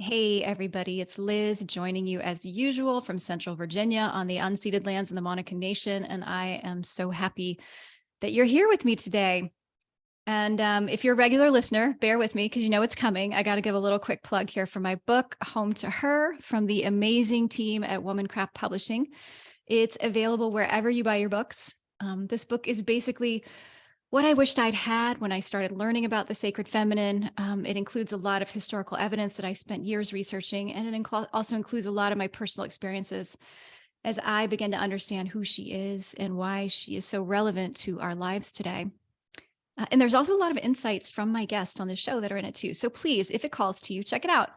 Hey, everybody, it's Liz joining you as usual from Central Virginia on the unceded lands of the Monacan Nation. And I am so happy that you're here with me today. And if you're a regular listener, bear with me because you know it's coming. I got to give a little quick plug here for my book, Home to Her, from the amazing team at Womancraft Publishing. It's available wherever you buy your books. This book is basically what I wished I'd had when I started learning about the sacred feminine. It includes a lot of historical evidence that I spent years researching, and it also includes a lot of my personal experiences as I began to understand who she is and why she is so relevant to our lives today. And there's also a lot of insights from my guests on the show that are in it too. So please, if it calls to you, check it out.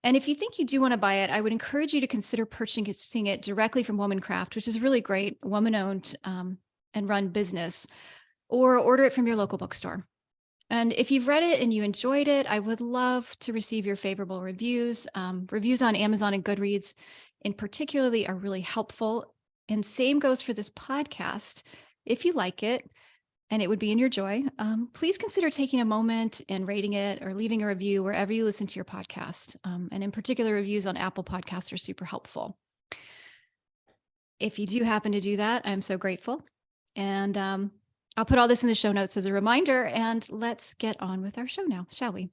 And if you think you do want to buy it, I would encourage you to consider purchasing it directly from Womancraft, which is a really great woman-owned and run business, or order it from your local bookstore. And if you've read it and you enjoyed it, I would love to receive your favorable reviews. Reviews on Amazon and Goodreads in particularly are really helpful. And same goes for this podcast. If you like it and it would be in your joy, please consider taking a moment and rating it or leaving a review wherever you listen to your podcast. And in particular, reviews on Apple Podcasts are super helpful. If you do happen to do that, I'm so grateful. And I'll put all this in the show notes as a reminder, and let's get on with our show now, shall we?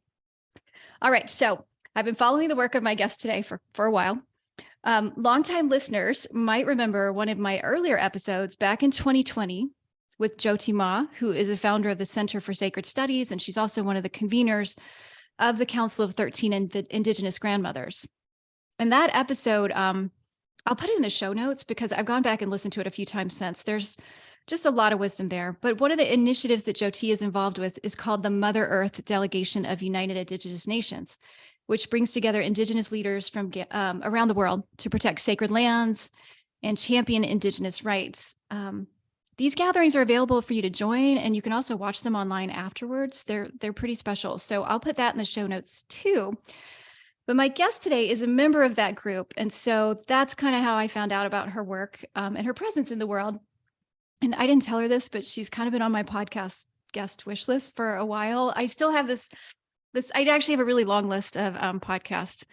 All right. So I've been following the work of my guest today for a while. Longtime listeners might remember one of my earlier episodes back in 2020 with Jyoti Ma, who is a founder of the Center for Sacred Studies, and she's also one of the conveners of the Council of 13 Indigenous Grandmothers. And that episode, I'll put it in the show notes because I've gone back and listened to it a few times since. There's just a lot of wisdom there. But one of the initiatives that Jyoti is involved with is called the Mother Earth Delegation of United Indigenous Nations, which brings together Indigenous leaders from around the world to protect sacred lands and champion Indigenous rights. These gatherings are available for you to join, and you can also watch them online afterwards. They're pretty special. So I'll put that in the show notes too. But my guest today is a member of that group. And so that's kind of how I found out about her work and her presence in the world. And I didn't tell her this, but she's kind of been on my podcast guest wish list for a while. I still have this, I actually have a really long list of podcast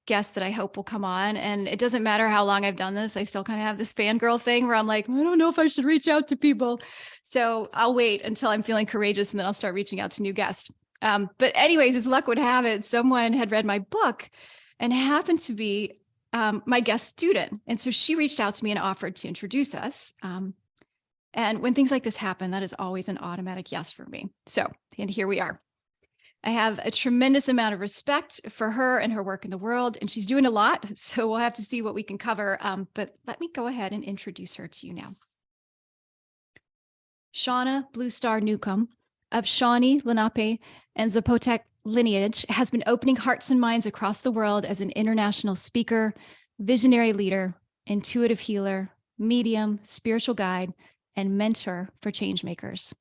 guests that I hope will come on. And it doesn't matter how long I've done this. I still kind of have this fangirl thing where I'm like, I don't know if I should reach out to people. So I'll wait until I'm feeling courageous and then I'll start reaching out to new guests. But anyways, as luck would have it, someone had read my book and happened to be my guest student. And so she reached out to me and offered to introduce us. And when things like this happen, that is always an automatic yes for me. So, and here we are. I have a tremendous amount of respect for her and her work in the world, and she's doing a lot. So we'll have to see what we can cover. But let me go ahead and introduce her to you now. Shawna Bluestar Newcomb of Shawnee, Lenape and Zapotec lineage has been opening hearts and minds across the world as an international speaker, visionary leader, intuitive healer, medium, spiritual guide, and mentor for changemakers.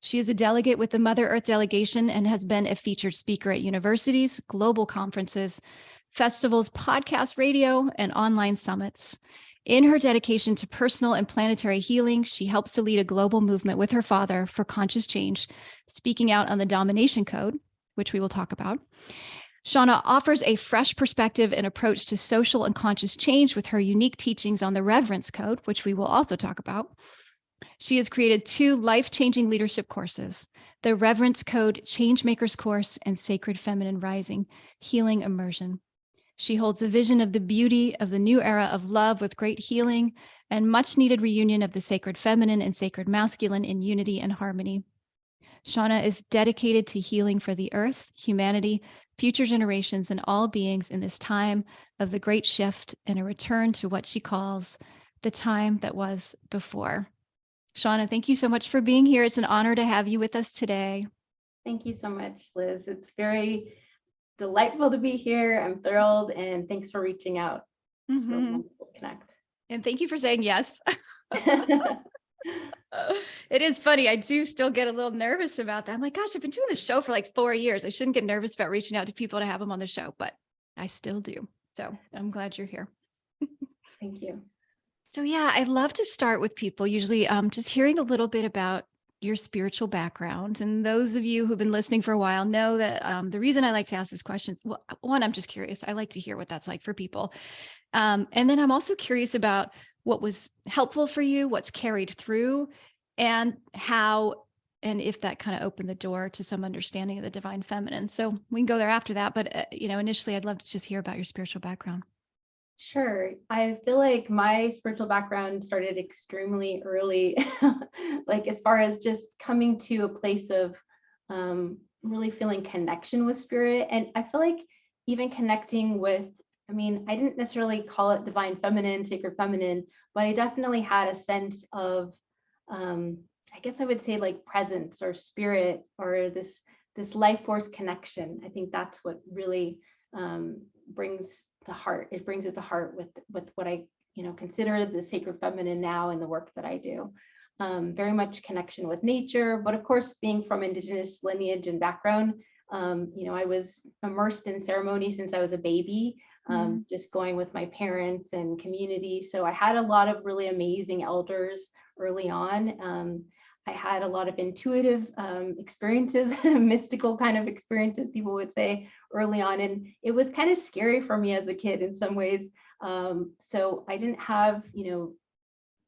She is a delegate with the Mother Earth Delegation and has been a featured speaker at universities, global conferences, festivals, podcast, radio, and online summits. In her dedication to personal and planetary healing, she helps to lead a global movement with her father for conscious change, speaking out on the Domination Code, which we will talk about. Shawna offers a fresh perspective and approach to social and conscious change with her unique teachings on the Reverence Code, which we will also talk about. She has created 2 life-changing leadership courses, the Reverence Code Changemakers course and Sacred Feminine Rising Healing Immersion. She holds a vision of the beauty of the new era of love with great healing and much needed reunion of the sacred feminine and sacred masculine in unity and harmony. Shawna is dedicated to healing for the earth, humanity, future generations, and all beings in this time of the great shift and a return to what she calls the time that was before. Shawna, thank you so much for being here. It's an honor to have you with us today. Thank you so much, Liz. It's very delightful to be here. I'm thrilled, and thanks for reaching out. It's really wonderful to connect. And thank you for saying yes. It is funny. I do still get a little nervous about that. I'm like, gosh, I've been doing this show for like 4 years. I shouldn't get nervous about reaching out to people to have them on the show, but I still do. So I'm glad you're here. Thank you. So yeah, I love to start with people usually just hearing a little bit about your spiritual background. And those of you who've been listening for a while know that the reason I like to ask this question, well, one, I'm just curious. I like to hear what that's like for people. And then I'm also curious about what was helpful for you, what's carried through, and how and if that kind of opened the door to some understanding of the divine feminine. So we can go there after that. But, initially, I'd love to just hear about your spiritual background. Sure. I feel like my spiritual background started extremely early, like as far as just coming to a place of really feeling connection with spirit. And I feel like even connecting with, I mean, I didn't necessarily call it divine feminine, sacred feminine, but I definitely had a sense of, um, I guess I would say like presence or spirit or this life force connection. I think that's what really brings to heart. It brings it to heart with what I consider the sacred feminine now in the work that I do. Very much connection with nature, but of course, being from Indigenous lineage and background, I was immersed in ceremony since I was a baby, just going with my parents and community. So I had a lot of really amazing elders early on. I had a lot of intuitive experiences, mystical kind of experiences, people would say early on. And it was kind of scary for me as a kid in some ways. So I didn't have,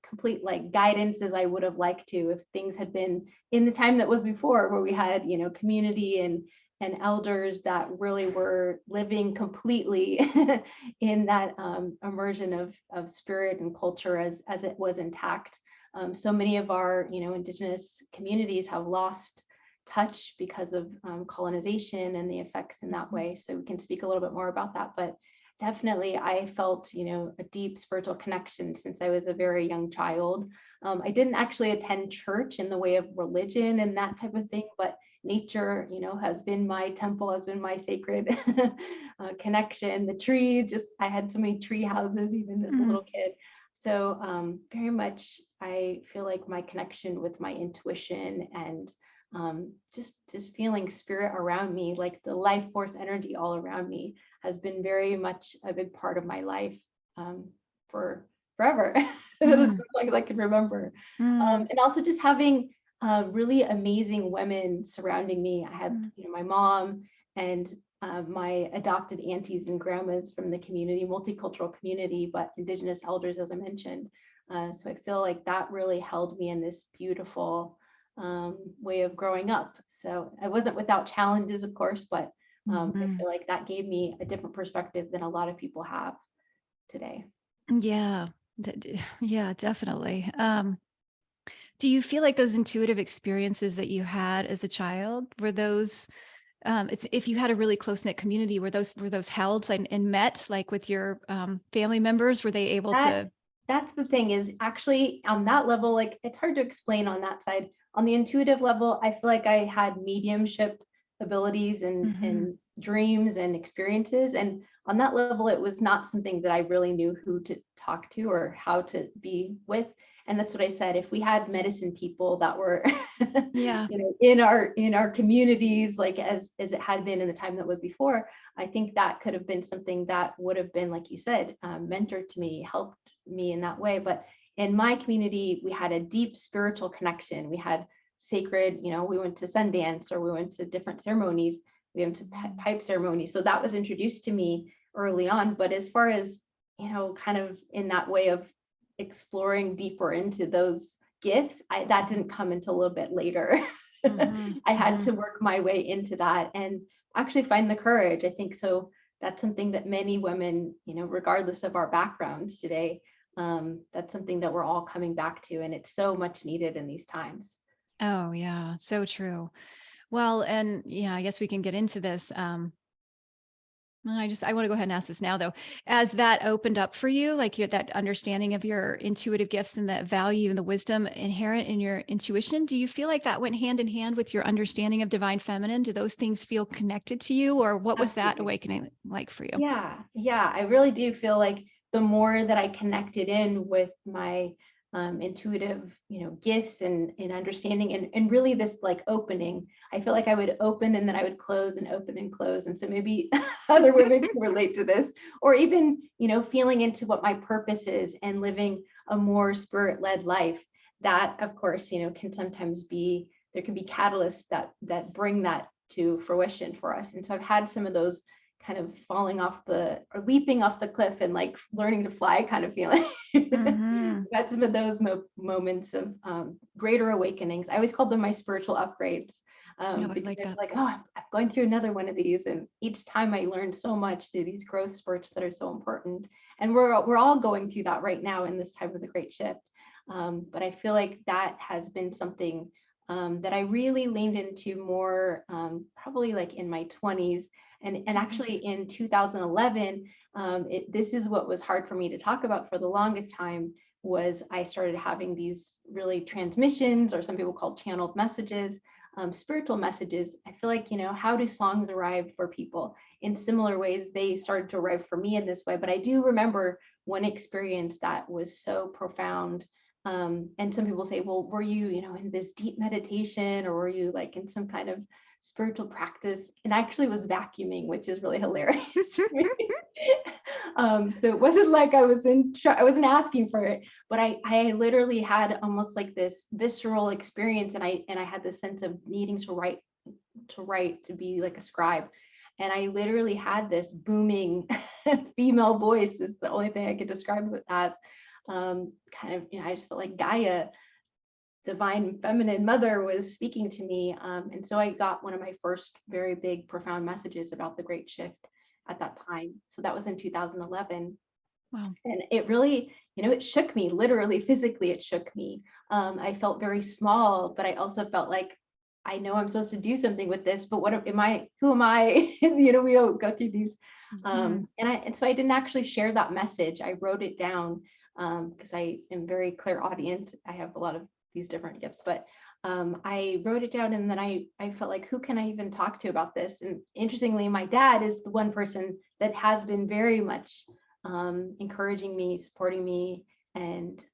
complete like guidance as I would have liked to if things had been in the time that was before, where we had, community and elders that really were living completely in that immersion of spirit and culture as it was intact. So many of our, Indigenous communities have lost touch because of colonization and the effects in that way. So we can speak a little bit more about that. But definitely, I felt, a deep spiritual connection since I was a very young child. I didn't actually attend church in the way of religion and that type of thing, but nature, has been my temple, has been my sacred connection. The trees, just I had so many tree houses, even as a little kid. So very much, I feel like my connection with my intuition and just feeling spirit around me, like the life force energy all around me, has been very much a big part of my life for forever, as long as I can remember. And also just having really amazing women surrounding me. I had, my mom and my adopted aunties and grandmas from the community, multicultural community, but Indigenous elders, as I mentioned. So I feel like that really held me in this beautiful way of growing up. So I wasn't without challenges, of course, but I feel like that gave me a different perspective than a lot of people have today. Yeah. Yeah, definitely. Do you feel like those intuitive experiences that you had as a child, were those it's if you had a really close knit community, were those held and met like with your family members? Were they able That to? that's the thing, is actually on that level, like it's hard to explain on that side. On the intuitive level, I feel like I had mediumship abilities and dreams and experiences. And on that level, it was not something that I really knew who to talk to or how to be with. And that's what I said. If we had medicine people that were, Yeah. in our communities, like as it had been in the time that was before, I think that could have been something that would have been, like you said, mentored to me, helped me in that way. But in my community, we had a deep spiritual connection. We had sacred, we went to Sundance or we went to different ceremonies. We went to pipe ceremonies. So that was introduced to me early on. But as far as, kind of in that way of exploring deeper into those gifts, that didn't come until a little bit later. I had to work my way into that and actually find the courage. I think so. That's something that many women, regardless of our backgrounds today, that's something that we're all coming back to. And it's so much needed in these times. Oh, yeah, so true. Well, and yeah, I guess we can get into this. I want to go ahead and ask this now, though. As that opened up for you, like that understanding of your intuitive gifts and that value and the wisdom inherent in your intuition, do you feel like that went hand in hand with your understanding of divine feminine? Do those things feel connected to you, or what was that Absolutely. awakening like for you? Yeah. I really do feel like the more that I connected in with my intuitive, gifts and understanding and really this like opening, I feel like I would open and then I would close and open and close. And so maybe other women can relate to this, or even, feeling into what my purpose is and living a more spirit-led life. That, of course, can sometimes be there can be catalysts that bring that to fruition for us. And so I've had some of those kind of falling off or leaping off the cliff and like learning to fly kind of feeling. Mm-hmm. I've had some of those moments of greater awakenings. I always called them my spiritual upgrades. No, I Because like it's that. like, oh, I'm going through another one of these. And each time I learned so much through these growth spurts that are so important. And we're all going through that right now in this time of the great shift. But I feel like that has been something that I really leaned into more, probably like in my 20s. And actually in 2011, this is what was hard for me to talk about for the longest time, was I started having these really transmissions, or some people call channeled messages, spiritual messages. I feel like, how do songs arrive for people? In similar ways, they started to arrive for me in this way. But I do remember one experience that was so profound. And some people say, well, were you, in this deep meditation, or were you like in some kind of spiritual practice? And I actually was vacuuming, which is really hilarious to me. So it wasn't like I wasn't asking for it, but I literally had almost like this visceral experience, and I had this sense of needing to write, to be like a scribe. And I literally had this booming female voice, is the only thing I could describe it as. Kind of, I just felt like Gaia, divine feminine mother, was speaking to me. And so I got one of my first very big, profound messages about the great shift at that time. So that was in 2011. Wow. And it really, it shook me, literally, physically, it shook me. I felt very small, but I also felt like, I know I'm supposed to do something with this, but who am I? We all go through these. And so I didn't actually share that message. I wrote it down, because I am very clairaudient. I have a lot of these different gifts, but I wrote it down, and then I felt like, who can I even talk to about this? And interestingly, my dad is the one person that has been very much encouraging me, supporting me, and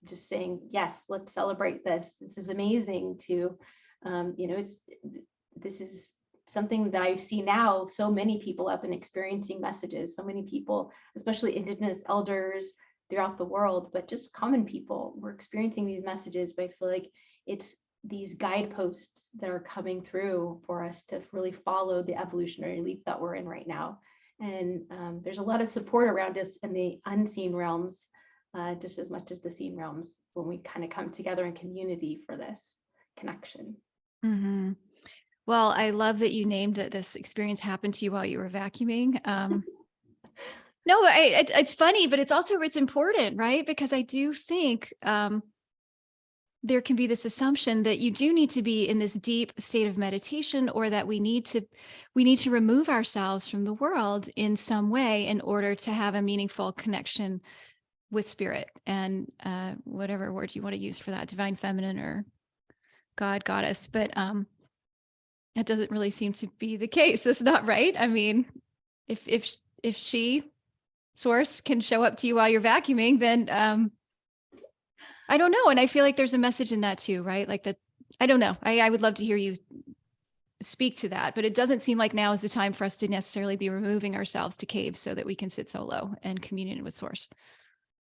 just saying, yes, let's celebrate this. This is amazing to, this is something that I see now. So many people have been experiencing messages, so many people, especially Indigenous elders throughout the world, but just common people, we're experiencing these messages. But I feel like it's these guideposts that are coming through for us to really follow the evolutionary leap that we're in right now. And there's a lot of support around us in the unseen realms, just as much as the seen realms, when we kind of come together in community for this connection. Mm-hmm. Well, I love that you named that this experience happened to you while you were vacuuming. No, it's funny, but it's important, right? Because I do think there can be this assumption that you do need to be in this deep state of meditation, or that we need to remove ourselves from the world in some way in order to have a meaningful connection with spirit, and whatever word you want to use for that, divine feminine or God, goddess. But it doesn't really seem to be the case. That's not right. I mean, if she, source, can show up to you while you're vacuuming, then I don't know. And I feel like there's a message in that too, right? Like that, I don't know. I would love to hear you speak to that, but it doesn't seem like now is the time for us to necessarily be removing ourselves to caves so that we can sit solo and communion with source.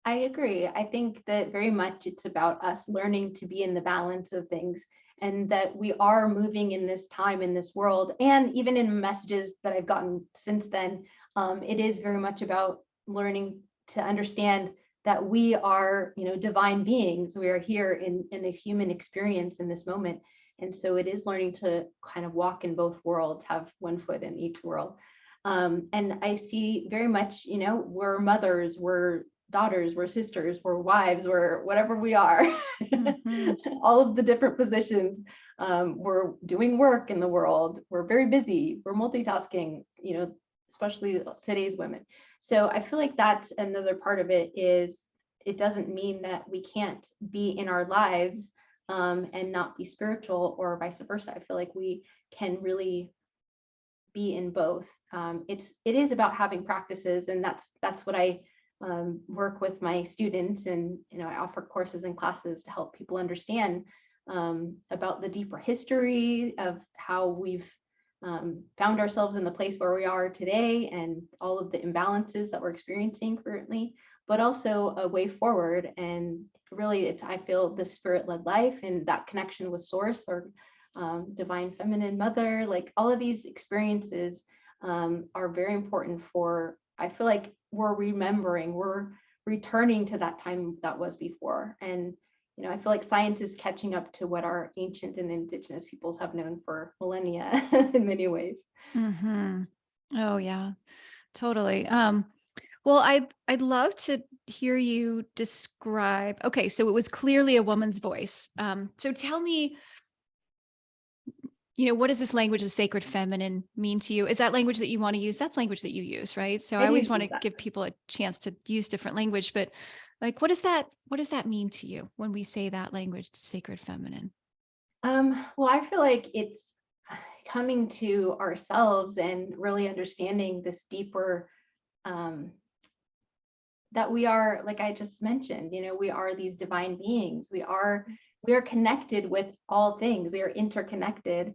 I agree. I think that very much it's about us learning to be in the balance of things, and that we are moving in this time, in this world. And even in messages that I've gotten since then, it is very much about learning to understand that we are, divine beings. We are here in a human experience in this moment. And so it is learning to kind of walk in both worlds, have one foot in each world. And I see very much, we're mothers, we're daughters, we're sisters, we're wives, we're whatever we are, all of the different positions. We're doing work in the world. We're very busy. We're multitasking, especially today's women. So I feel like that's another part of it, is it doesn't mean that we can't be in our lives and not be spiritual, or vice versa. I feel like we can really be in both. It is about having practices, and that's what I work with my students, and I offer courses and classes to help people understand about the deeper history of how we've found ourselves in the place where we are today, and all of the imbalances that we're experiencing currently, but also a way forward. And really, I feel the spirit-led life and that connection with source, or divine feminine mother, like all of these experiences are very important for, I feel like we're remembering, we're returning to that time that was before. And I feel like science is catching up to what our ancient and indigenous peoples have known for millennia in many ways. Hmm. Oh yeah, totally. Well, I'd love to hear you describe. Okay, so it was clearly a woman's voice. So tell me, what does this language, the sacred feminine, mean to you? Is that language that you want to use? That's language that you use, right? So I I do always want use to that. give people a chance to use different language, but like, what does that mean to you when we say that language, sacred feminine? Well, I feel like it's coming to ourselves and really understanding this deeper, um, that we are, like I just mentioned, we are these divine beings. We are connected with all things. We are interconnected.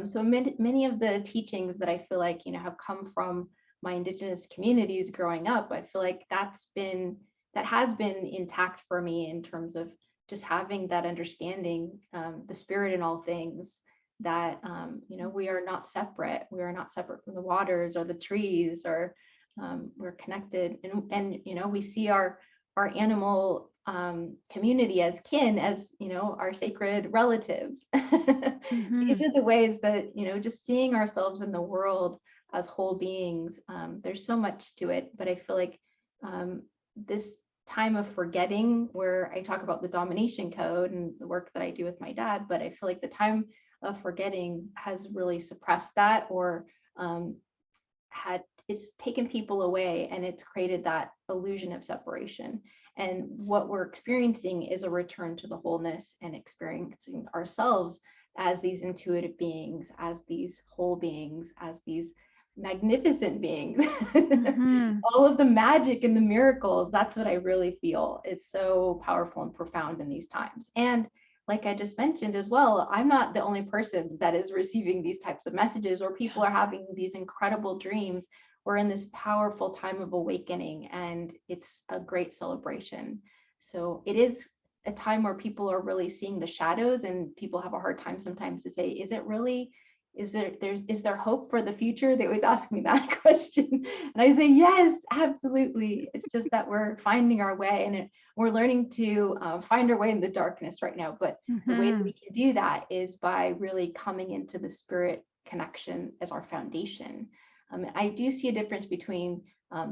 So many of the teachings that I feel like, have come from my indigenous communities growing up, I feel like that has been intact for me in terms of just having that understanding, the spirit in all things, that we are not separate. We are not separate from the waters or the trees, or we're connected. And we see our animal community as kin, as our sacred relatives. These Hmm. are the ways that, just seeing ourselves in the world as whole beings. There's so much to it, but I feel like this time of forgetting, where I talk about the Domination Code and the work that I do with my dad, but I feel like the time of forgetting has really suppressed that, or had it's taken people away, and it's created that illusion of separation. And what we're experiencing is a return to the wholeness, and experiencing ourselves as these intuitive beings, as these whole beings, as these magnificent beings. Hmm. All of the magic and the miracles, that's what I really feel is so powerful and profound in these times. And like I just mentioned as well, I'm not the only person that is receiving these types of messages, or people Yeah. are having these incredible dreams. We're in this powerful time of awakening, and it's a great celebration. So it is a time where people are really seeing the shadows, and people have a hard time sometimes to say, is it really, is there hope for the future? They always ask me that question. And I say, yes, absolutely. It's just that we're finding our way, and we're learning to find our way in the darkness right now. But the way that Hmm. we can do that is by really coming into the spirit connection as our foundation. I do see a difference between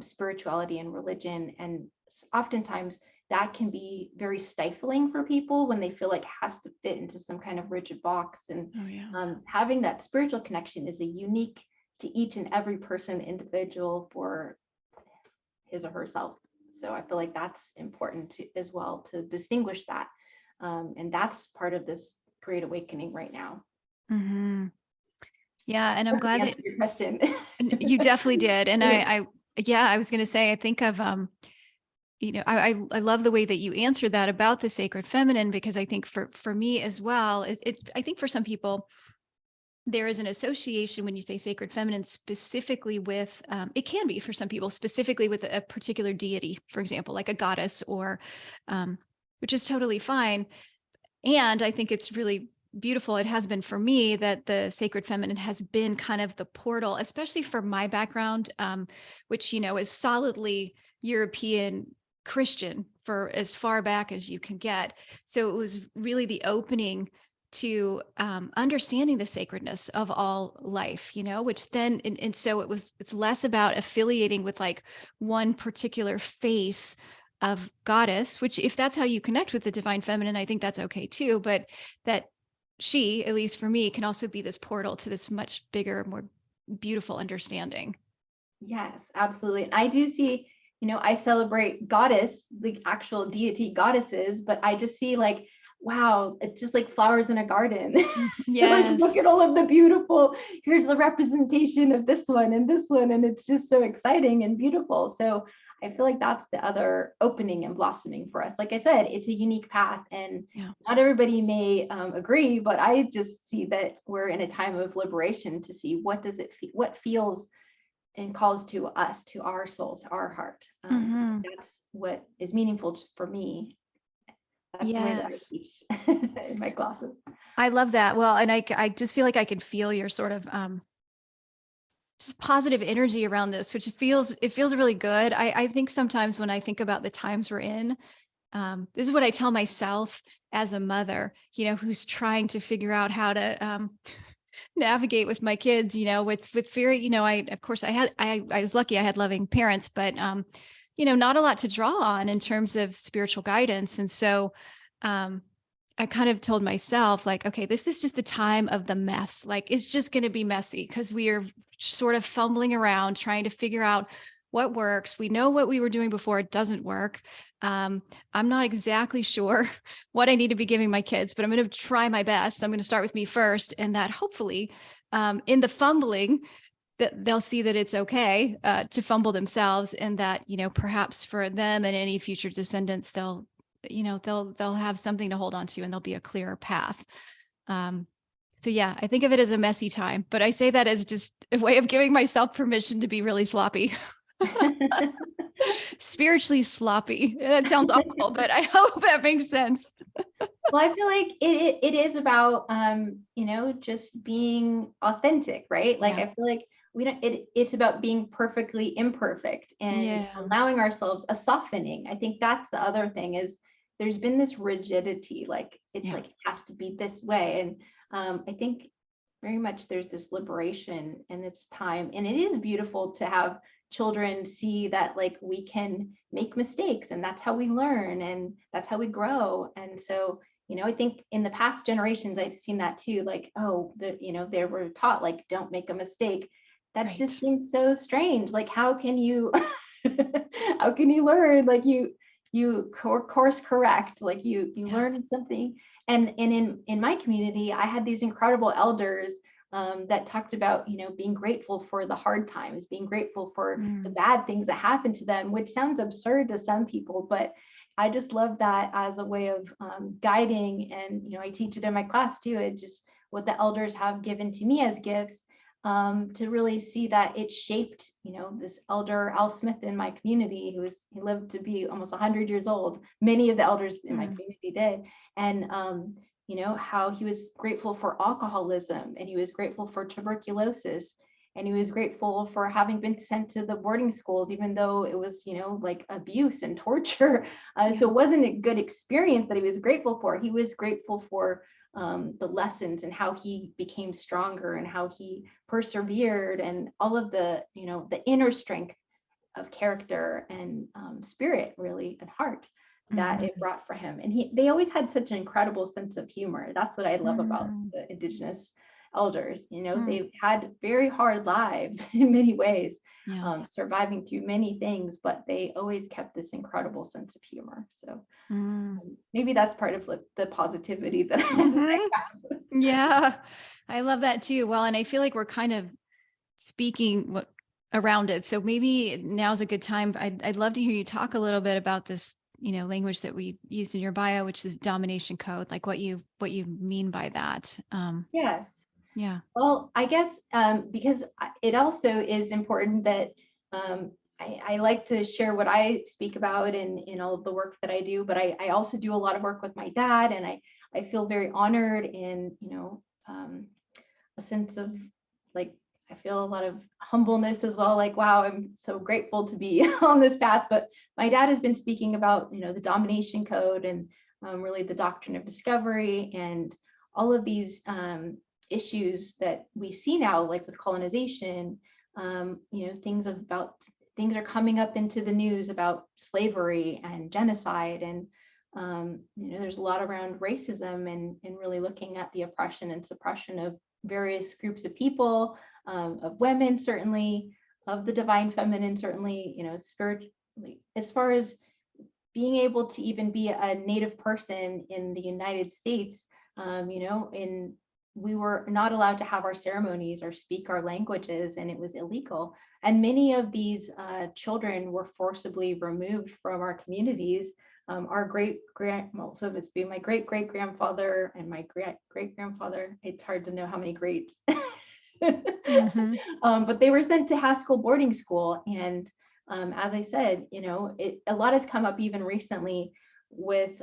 spirituality and religion, and oftentimes that can be very stifling for people when they feel like it has to fit into some kind of rigid box. And Oh yeah. having that spiritual connection is a unique to each and every person, individual, for his or herself. So I feel like that's important as well, to distinguish that. And that's part of this great awakening right now. Hmm. Yeah, and I'm Hopefully glad that answer your question. you definitely did. And Okay. yeah, I was going to say, I think of, I love the way that you answered that about the sacred feminine, because I think for me as well, I think for some people there is an association when you say sacred feminine specifically with, it can be for some people specifically with a particular deity, for example, like a goddess, or which is totally fine. And I think it's really beautiful. It has been for me that the sacred feminine has been kind of the portal, especially for my background, which, is solidly European Christian for as far back as you can get. So it was really the opening to understanding the sacredness of all life, which then, and so it's less about affiliating with like one particular face of goddess, which if that's how you connect with the divine feminine, I think that's okay too. But that she, at least for me, can also be this portal to this much bigger, more beautiful understanding. Yes, absolutely. And I do see, I celebrate goddess, the actual deity goddesses, but I just see like, wow, it's just like flowers in a garden. Like, look at Yes. all of the beautiful, here's the representation of this one and this one. And it's just so exciting and beautiful. So I feel like that's the other opening and blossoming for us. Like I said, it's a unique path, and Yeah. not everybody may agree, but I just see that we're in a time of liberation to see what does it feel, what feels and calls to us, to our soul, to our heart. Mhm. That's what is meaningful for me. That's the way that I Yes. teach in my classes. I love that. Well, and I just feel like I can feel your sort of just positive energy around this, which it feels really good. I think sometimes when I think about the times we're in, this is what I tell myself as a mother, who's trying to figure out how to navigate with my kids, with fear. I of course I was lucky I had loving parents, but not a lot to draw on in terms of spiritual guidance. And so um I kind of told myself, like, okay, this is just the time of the mess. Like, it's just going to be messy because we are sort of fumbling around trying to figure out what works. We know what we were doing before, it doesn't work. I'm not exactly sure what I need to be giving my kids, but I'm going to try my best. I'm going to start with me first, and that hopefully, in the fumbling, that they'll see that it's okay to fumble themselves, and that perhaps for them and any future descendants, they'll have something to hold on to, and there'll be a clearer path. Um, so yeah, I think of it as a messy time, but I say that as just a way of giving myself permission to be really sloppy, spiritually sloppy. That sounds awful, but I hope that makes sense. Well, I feel like it is about just being authentic, right? Like Yeah. I feel like we don't it's about being perfectly imperfect and Yeah. allowing ourselves a softening. I think that's the other thing is there's been this rigidity, like it's Yeah. like it has to be this way. And I think very much there's this liberation and it's time. And it is beautiful to have children see that like we can make mistakes and that's how we learn and that's how we grow. And so I think in the past generations, I've seen that too. Like, oh, they were taught like, don't make a mistake. That just Right. seems so strange. Like, how can you, how can you learn? Like course correct. Like you Yeah. learn something. And in my community, I had these incredible elders that talked about being grateful for the hard times, being grateful for the Mm. bad things that happened to them, which sounds absurd to some people, but I just love that as a way of guiding. And, I teach it in my class too. It's just what the elders have given to me as gifts to really see that it shaped, this elder Al Smith in my community, he lived to be almost 100 years old. Many of the elders in my Mm. community did. And, how he was grateful for alcoholism and he was grateful for tuberculosis and he was grateful for having been sent to the boarding schools, even though it was, like abuse and torture. Yeah. So it wasn't a good experience that he was grateful for. He was grateful for the lessons and how he became stronger and how he persevered and all of the inner strength of character and spirit, really, and heart that it Mhm. brought for him. And they always had such an incredible sense of humor. That's what I love about Mm. the Indigenous elders. Mm. They've had very hard lives in many ways, Yeah. surviving through many things, but they always kept this incredible sense of humor. So Mm. maybe that's part of like the positivity that I Mhm. have. Yeah. I love that too. Well, and I feel like we're kind of speaking around it. So maybe now's a good time. I'd love to hear you talk a little bit about this, language that we used in your bio, which is domination code, like what you mean by that. Yes. Yeah. Well, I guess because it also is important that I like to share what I speak about in all of the work that I do, but I also do a lot of work with my dad, and I feel very honored and a sense of like I feel a lot of humbleness as well. Like, wow, I'm so grateful to be on this path. But my dad has been speaking about the domination code and really the doctrine of discovery and all of these issues that we see now, like with colonization. Things are coming up into the news about slavery and genocide and there's a lot around racism and really looking at the oppression and suppression of various groups of people, of women, certainly, of the divine feminine, certainly, spiritually, as far as being able to even be a Native person in the United States, in we were not allowed to have our ceremonies or speak our languages, and it was illegal. And many of these children were forcibly removed from our communities. Our so it's been my great great grandfather and my great great grandfather. It's hard to know how many greats Mm-hmm. But they were sent to Haskell boarding school. And as I said, a lot has come up even recently with,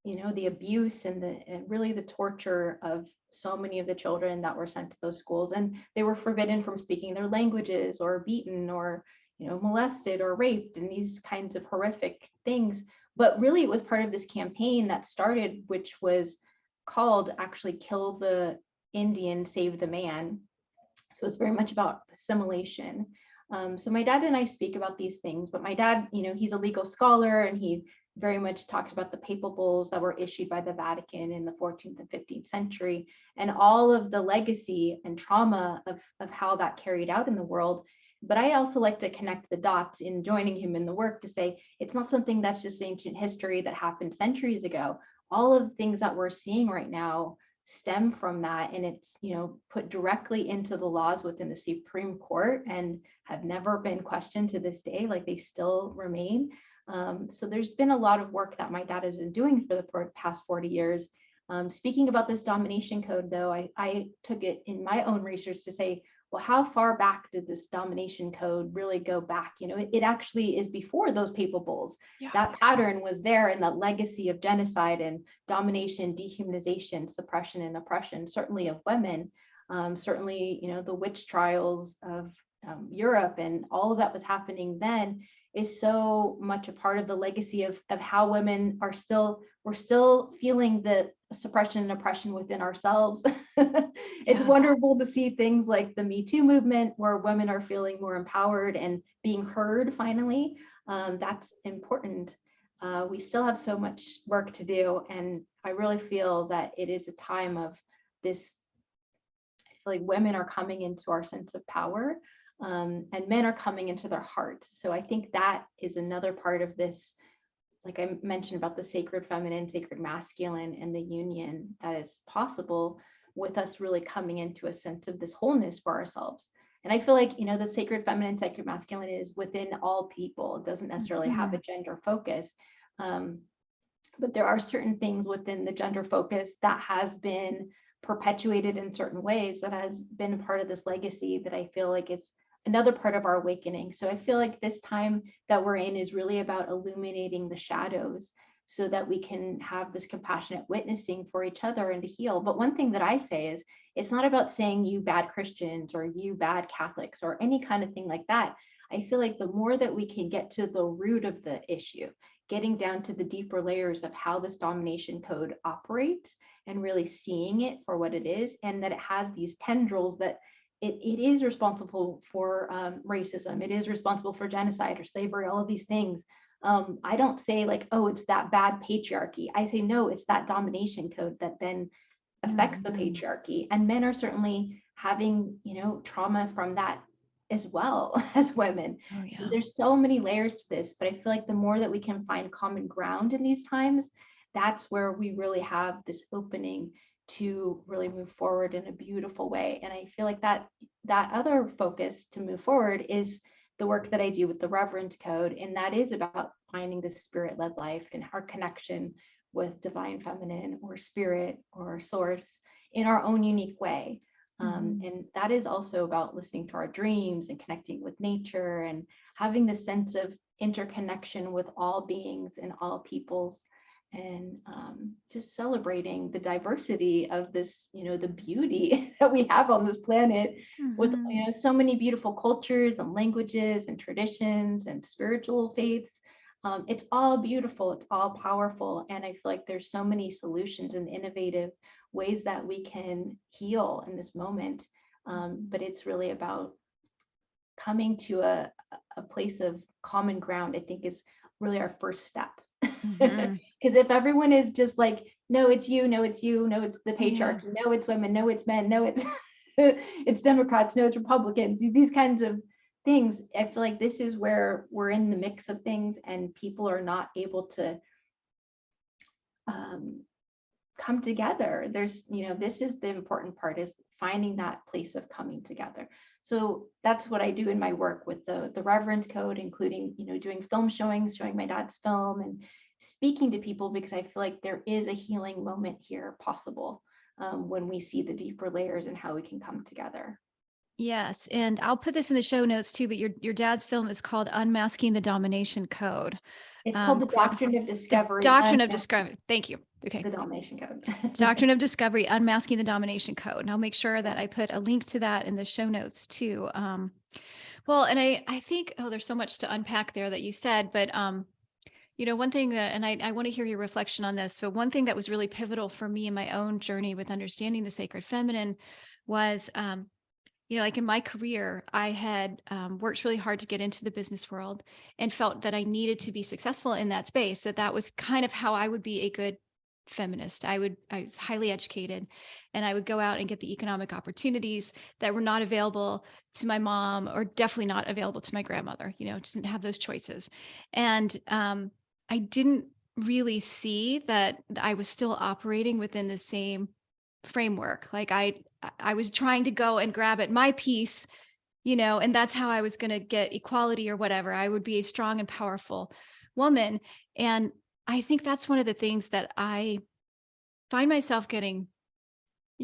the abuse and really the torture of so many of the children that were sent to those schools. And they were forbidden from speaking their languages or beaten or, molested or raped and these kinds of horrific things. But really, it was part of this campaign that started, which was called actually Kill the Indian, Save the Man. So it's very much about assimilation. So my dad and I speak about these things, but my dad, he's a legal scholar and he very much talks about the papal bulls that were issued by the Vatican in the 14th and 15th century and all of the legacy and trauma of how that carried out in the world. But I also like to connect the dots in joining him in the work to say it's not something that's just ancient history that happened centuries ago. All of the things that we're seeing right now stem from that, and it's put directly into the laws within the Supreme Court and have never been questioned to this day. Like, they still remain. So there's been a lot of work that my dad has been doing for the past 40 years. Speaking about this domination code, though, I took it in my own research to say, well, how far back did this domination code really go back? It actually is before those papal bulls. Yeah. That pattern was there, and that legacy of genocide and domination, dehumanization, suppression, and oppression, certainly of women, certainly, the witch trials of Europe and all of that was happening then, is so much a part of the legacy of how women we're still feeling the suppression and oppression within ourselves. It's Yeah. wonderful to see things like the Me Too movement, where women are feeling more empowered and being heard finally. That's important. We still have so much work to do, and I really feel that it is a time of this. I feel like women are coming into our sense of power, and men are coming into their hearts. So I think that is another part of this, like I mentioned about the sacred feminine, sacred masculine, and the union that is possible with us really coming into a sense of this wholeness for ourselves. And I feel like, the sacred feminine, sacred masculine is within all people. It doesn't necessarily have a gender focus. But there are certain things within the gender focus that has been perpetuated in certain ways, that has been part of this legacy, that I feel like is another part of our awakening. So I feel like this time that we're in is really about illuminating the shadows so that we can have this compassionate witnessing for each other and to heal. But one thing that I say is, it's not about saying you bad Christians or you bad Catholics or any kind of thing like that. I feel like the more that we can get to the root of the issue, getting down to the deeper layers of how this domination code operates and really seeing it for what it is, and that it has these tendrils that it is responsible for racism, it is responsible for genocide or slavery, all of these things. I don't say like, oh, it's that bad patriarchy. I say, no, it's that domination code that then affects the patriarchy. And men are certainly having, trauma from that as well as women. Oh, yeah. So there's so many layers to this, but I feel like the more that we can find common ground in these times, that's where we really have this opening to really move forward in a beautiful way. And I feel like that other focus to move forward is the work that I do with the Reverence Code. And that is about finding the spirit-led life and our connection with divine feminine or spirit or source in our own unique way. And that is also about listening to our dreams and connecting with nature and having this sense of interconnection with all beings and all peoples, and just celebrating the diversity of this, the beauty that we have on this planet with, so many beautiful cultures and languages and traditions and spiritual faiths. It's all beautiful, it's all powerful. And I feel like there's so many solutions and innovative ways that we can heal in this moment. But it's really about coming to a place of common ground, I think is really our first step. Because if everyone is just like, no, it's you, no, it's you, no, it's the patriarchy, no, it's women, no, it's men, no, it's it's Democrats, no, it's Republicans, these kinds of things, I feel like this is where we're in the mix of things and people are not able to come together. There's, this is the important part, is finding that place of coming together. So that's what I do in my work with the Reverence Code, including, doing film showings, showing my dad's film and speaking to people, because I feel like there is a healing moment here possible. when we see the deeper layers and how we can come together. Yes, and I'll put this in the show notes too, but your dad's film is called Unmasking the Domination Code. It's called The Quite Doctrine of the Discovery, Doctrine of Discovery. Thank you. Okay. the Domination Code. Doctrine of Discovery, Unmasking the Domination Code. And I'll make sure that I put a link to that in the show notes too. Well, and I think, oh, there's so much to unpack there that you said, but one thing that, and I want to hear your reflection on this. So one thing that was really pivotal for me in my own journey with understanding the sacred feminine was, like in my career, I had worked really hard to get into the business world and felt that I needed to be successful in that space, that was kind of how I would be a good feminist. I was highly educated and I would go out and get the economic opportunities that were not available to my mom or definitely not available to my grandmother, just didn't have those choices. And I didn't really see that I was still operating within the same framework. Like I was trying to go and grab at my piece, and that's how I was going to get equality or whatever. I would be a strong and powerful woman. And I think that's one of the things that I find myself getting,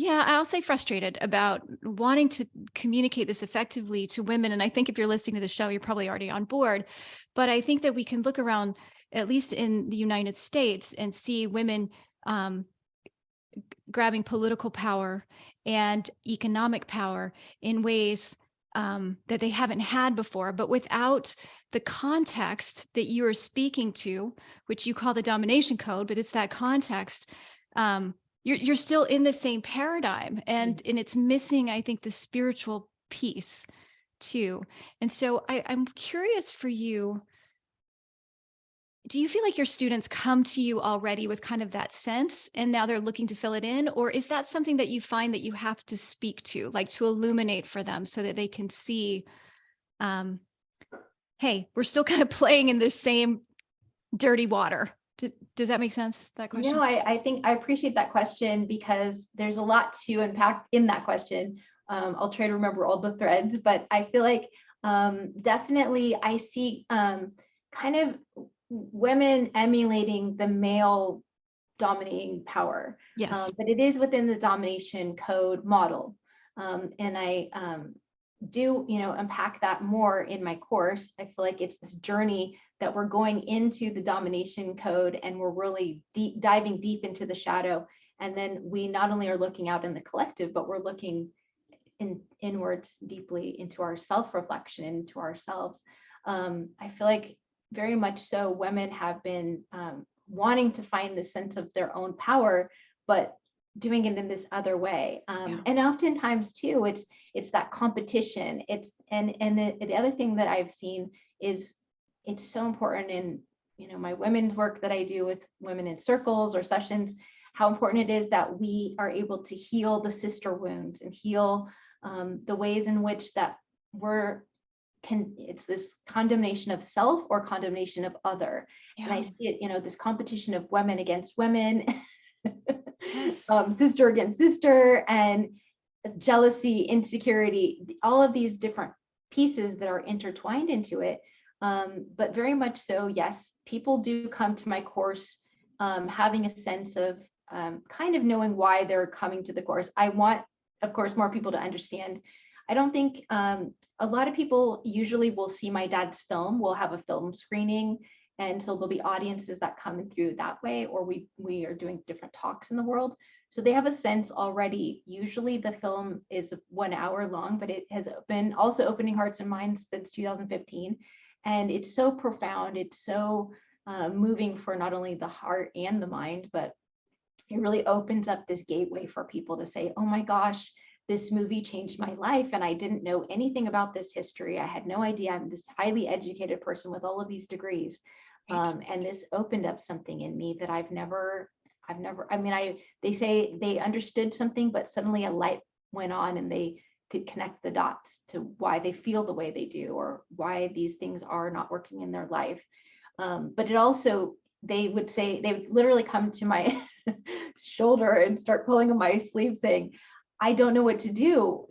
I'll say frustrated about wanting to communicate this effectively to women. And I think if you're listening to the show, you're probably already on board. But I think that we can look around, at least in the United States, and see women grabbing political power and economic power in ways that they haven't had before, but without the context that you are speaking to, which you call the Domination Code, but it's that context. You're still in the same paradigm, and it's missing, I think, the spiritual piece too. And so I'm curious for you. Do you feel like your students come to you already with kind of that sense and now they're looking to fill it in? Or is that something that you find that you have to speak to, like to illuminate for them so that they can see, hey, we're still kind of playing in this same dirty water? Does that make sense, that question? No, I think I appreciate that question because there's a lot to unpack in that question. I'll try to remember all the threads, but I feel like definitely I see kind of women emulating the male dominating power. Yes. But it is within the domination code model. And I do, unpack that more in my course. I feel like it's this journey that we're going into the domination code and we're really diving deep into the shadow. And then we not only are looking out in the collective, but we're looking inwards deeply into our self-reflection, into ourselves. I feel like very much so women have been wanting to find the sense of their own power, but doing it in this other way. And oftentimes too, it's that competition. And the other thing that I've seen is it's so important in, my women's work that I do with women in circles or sessions, how important it is that we are able to heal the sister wounds and heal the ways in which that it's this condemnation of self or condemnation of other. And I see it, this competition of women against women, Yes. Sister against sister, and jealousy, insecurity, all of these different pieces that are intertwined into it. But very much so, yes, people do come to my course having a sense of kind of knowing why they're coming to the course. I want, of course, more people to understand. I don't think a lot of people usually will see my dad's film. We'll have a film screening. And so there'll be audiences that come in through that way, or we are doing different talks in the world. So they have a sense already. Usually the film is 1 hour long, but it has been also opening hearts and minds since 2015. And it's so profound. It's so moving for not only the heart and the mind, but it really opens up this gateway for people to say, oh my gosh, this movie changed my life. And I didn't know anything about this history. I had no idea. I'm this highly educated person with all of these degrees. And this opened up something in me that they say they understood something, but suddenly a light went on and they could connect the dots to why they feel the way they do, or why these things are not working in their life. But it also, they would literally come to my shoulder and start pulling on my sleeve saying, I don't know what to do.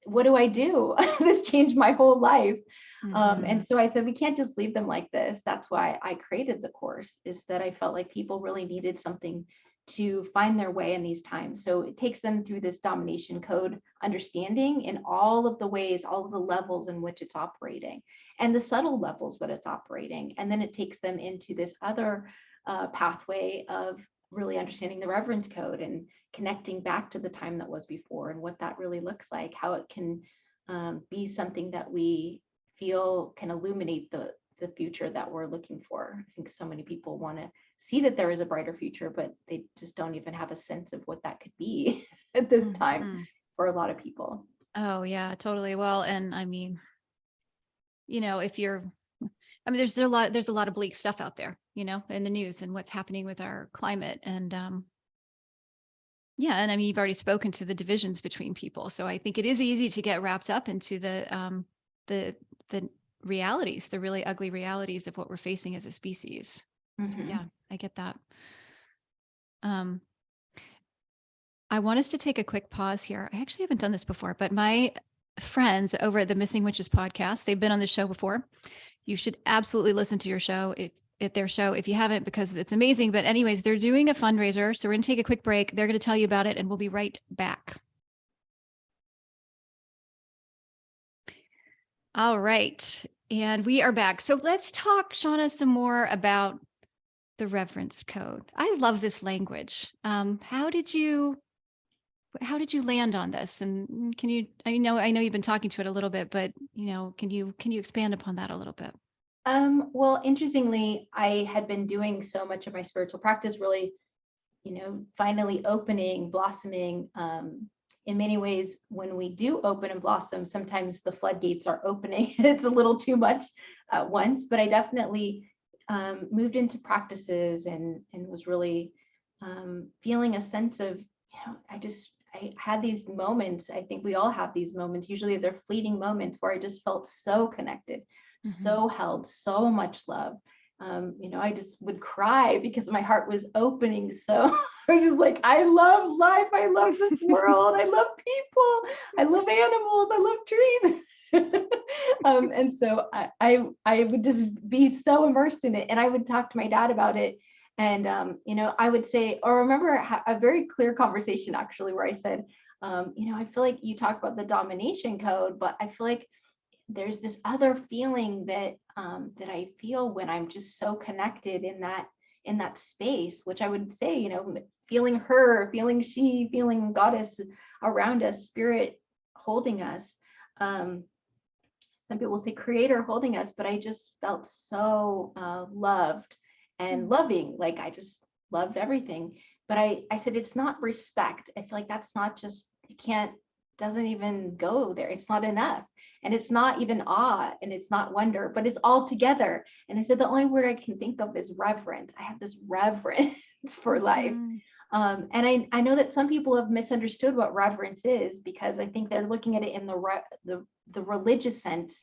What do I do? This changed my whole life. And so I said, we can't just leave them like this. That's why I created the course, is that I felt like people really needed something to find their way in these times. So it takes them through this domination code understanding in all of the ways, all of the levels in which it's operating, and the subtle levels that it's operating. And then it takes them into this other pathway of really understanding the reverence code and connecting back to the time that was before and what that really looks like, how it can be something that we feel can illuminate the future that we're looking for. I think so many people want to see that there is a brighter future, but they just don't even have a sense of what that could be at this time for a lot of people. Oh yeah, totally. Well, and I mean, if you're, I mean, there's a lot of bleak stuff out there, in the news and what's happening with our climate. And yeah, and I mean, you've already spoken to the divisions between people. So I think it is easy to get wrapped up into the realities, the really ugly realities of what we're facing as a species. So yeah, I get that. I want us to take a quick pause here. I actually haven't done this before, but my friends over at the Missing Witches podcast, they've been on the show before. You should absolutely listen to their show if you haven't, because it's amazing. But anyways, they're doing a fundraiser. So we're going to take a quick break. They're going to tell you about it and we'll be right back. All right. And we are back. So let's talk, Shawna, some more about the Reverence Code. I love this language. How did you land on this? And can you, I know you've been talking to it a little bit, but can you expand upon that a little bit? Well, interestingly, I had been doing so much of my spiritual practice, really, finally opening, blossoming. In many ways, when we do open and blossom, sometimes the floodgates are opening. It's a little too much at once, but I definitely moved into practices and was really feeling a sense of, I had these moments. I think we all have these moments. Usually they're fleeting moments where I just felt so connected, so held, so much love. I just would cry because my heart was opening. So I was just like, I love life. I love this world. I love people. I love animals. I love trees. And so I would just be so immersed in it. And I would talk to my dad about it. And, I would say, or remember a very clear conversation actually, where I said, I feel like you talk about the domination code, but I feel like there's this other feeling that I feel when I'm just so connected in that space, which I would say, feeling her, feeling she, feeling goddess around us, spirit holding us. Some people say creator holding us, but I just felt so loved and loving, like I just loved everything. But I said, it's not respect. I feel like that's not just, doesn't even go there. It's not enough. And it's not even awe and it's not wonder, but it's all together. And I said, the only word I can think of is reverence. I have this reverence for life. And I know that some people have misunderstood what reverence is, because I think they're looking at it in the religious sense,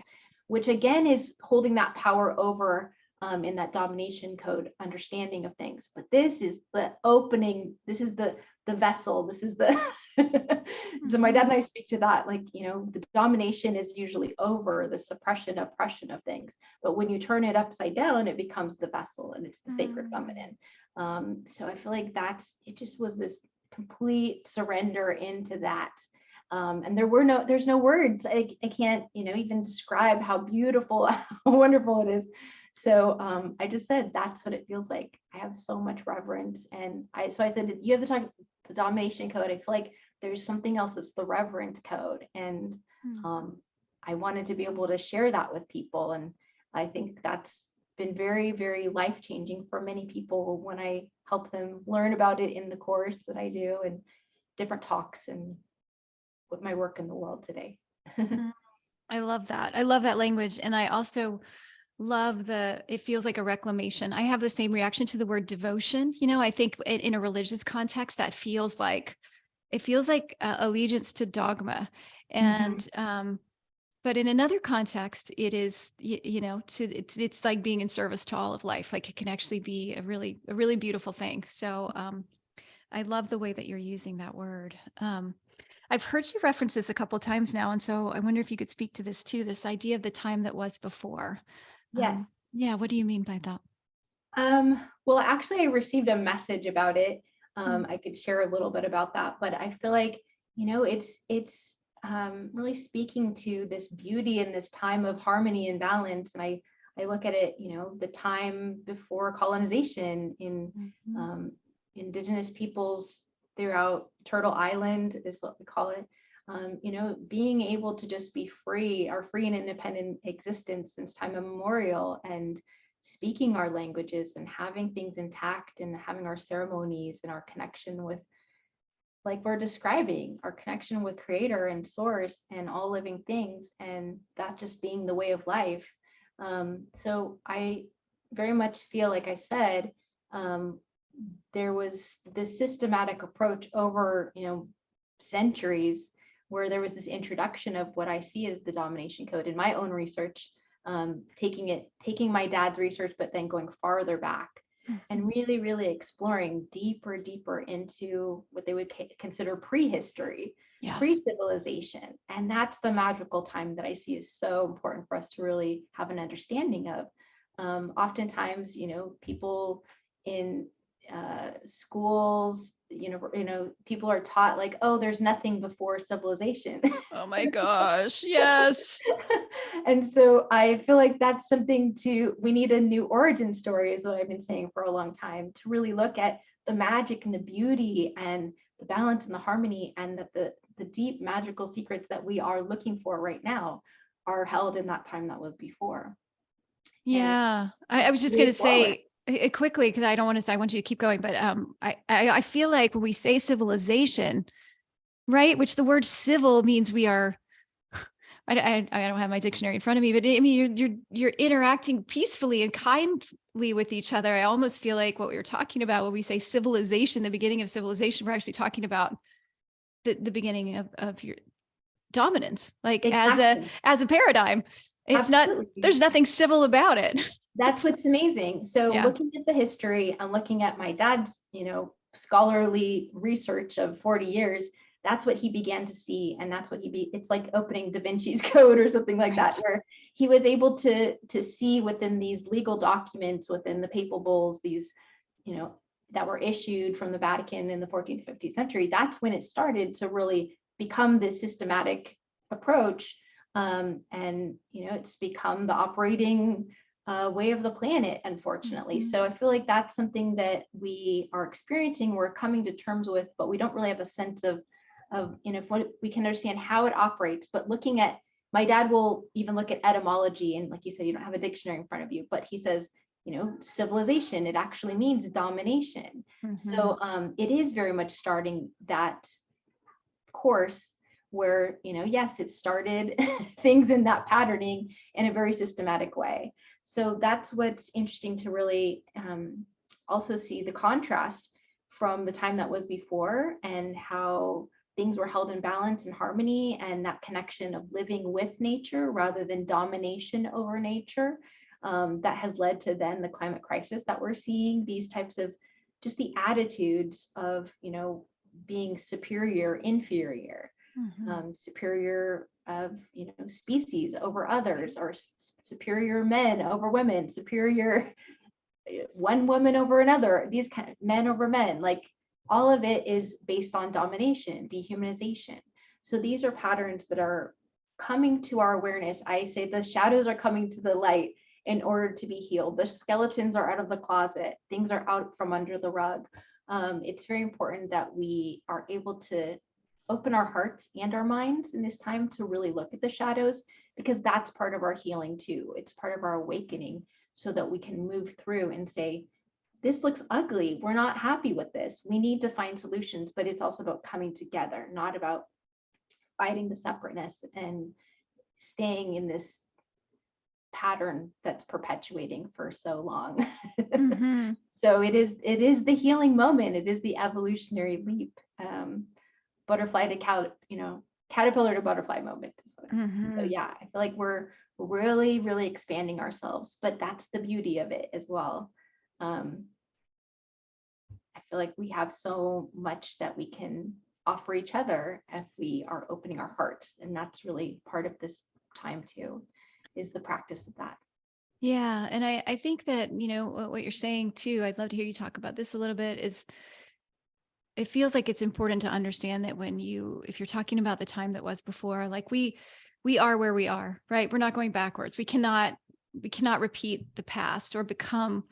which again is holding that power over in that domination code understanding of things. But this is the opening. This is the vessel. This is the so my dad and I speak to that, like, the domination is usually over the suppression, oppression of things, but when you turn it upside down, it becomes the vessel and it's the sacred feminine. So I feel like it just was this complete surrender into that. And there's no words. I can't, even describe how beautiful, how wonderful it is. So I just said, that's what it feels like. I have so much reverence. And I said, you have the domination code. I feel like there's something else that's the reverence code. And I wanted to be able to share that with people. And I think that's been very, very life-changing for many people when I help them learn about it in the course that I do and different talks and with my work in the world today. I love that. I love that language. And I also love it feels like a reclamation. I have the same reaction to the word devotion. I think in a religious context, that feels like allegiance to dogma. And, but in another context, it is, it's like being in service to all of life. Like it can actually be a really beautiful thing. So, I love the way that you're using that word. I've heard you reference this a couple of times now. And so I wonder if you could speak to this too, this idea of the time that was before. Yes. Yeah. What do you mean by that? Well, actually, I received a message about it I could share a little bit about that, but I feel like, it's really speaking to this beauty in this time of harmony and balance. And I look at it, the time before colonization in indigenous peoples throughout Turtle Island is what we call it. Being able to just be free, our free and independent existence since time immemorial, and speaking our languages and having things intact and having our ceremonies and our connection with, like we're describing, our connection with creator and source and all living things, and that just being the way of life. So I very much feel, like I said, there was this systematic approach over, centuries, where there was this introduction of what I see as the Domination Code in my own research, taking my dad's research, but then going farther back and really, really exploring deeper into what they would consider prehistory, pre-civilization. And that's the magical time that I see is so important for us to really have an understanding of. Oftentimes, people in schools, people are taught like, oh, there's nothing before civilization. Oh my gosh. Yes. And so I feel like that's something we need a new origin story, is what I've been saying for a long time, to really look at the magic and the beauty and the balance and the harmony, and that the deep magical secrets that we are looking for right now are held in that time that was before. Yeah. I was just going to say quickly, because I don't want to say, I want you to keep going, but I feel like when we say civilization, right, which the word civil means we are, I don't have my dictionary in front of me, but I mean, you're interacting peacefully and kindly with each other. I almost feel like what we were talking about when we say civilization, the beginning of civilization, we're actually talking about the beginning of your dominance, like Exactly. as a paradigm. It's Absolutely. there's nothing civil about it. That's what's amazing. So looking at the history and looking at my dad's, scholarly research of 40 years, that's what he began to see. And that's what it's like opening Da Vinci's Code or something like that, where he was able to see within these legal documents, within the papal bulls, these, that were issued from the Vatican in the 14th, 15th century. That's when it started to really become this systematic approach. And, it's become the operating way of the planet, unfortunately. So I feel like that's something that we are experiencing, we're coming to terms with, but we don't really have a sense of what we can understand how it operates. But looking at, my dad will even look at etymology, and like you said, you don't have a dictionary in front of you, but he says, civilization, it actually means domination. So it is very much starting that course where, yes, it started things in that patterning in a very systematic way. So that's what's interesting to really also see the contrast from the time that was before, and how things were held in balance and harmony, and that connection of living with nature rather than domination over nature, that has led to then the climate crisis that we're seeing, these types of just the attitudes of, being superior, inferior, superior of, species over others, or superior men over women, superior one woman over another, these kind of men over men, like all of it is based on domination, dehumanization. So these are patterns that are coming to our awareness. I say the shadows are coming to the light in order to be healed. The skeletons are out of the closet. Things are out from under the rug. It's very important that we are able to open our hearts and our minds in this time to really look at the shadows, because that's part of our healing too. It's part of our awakening, so that we can move through and say, this looks ugly. We're not happy with this. We need to find solutions, but it's also about coming together, not about fighting the separateness and staying in this pattern that's perpetuating for so long. So it is the healing moment. It is the evolutionary leap. Butterfly to caterpillar to butterfly moment. So yeah, I feel like we're really, really expanding ourselves, but that's the beauty of it as well. I feel like we have so much that we can offer each other if we are opening our hearts, and that's really part of this time too, is the practice of that. Yeah. And I think that, what you're saying too, I'd love to hear you talk about this a little bit, is it feels like it's important to understand that if you're talking about the time that was before, like we are where we are, right? We're not going backwards. We cannot repeat the past or become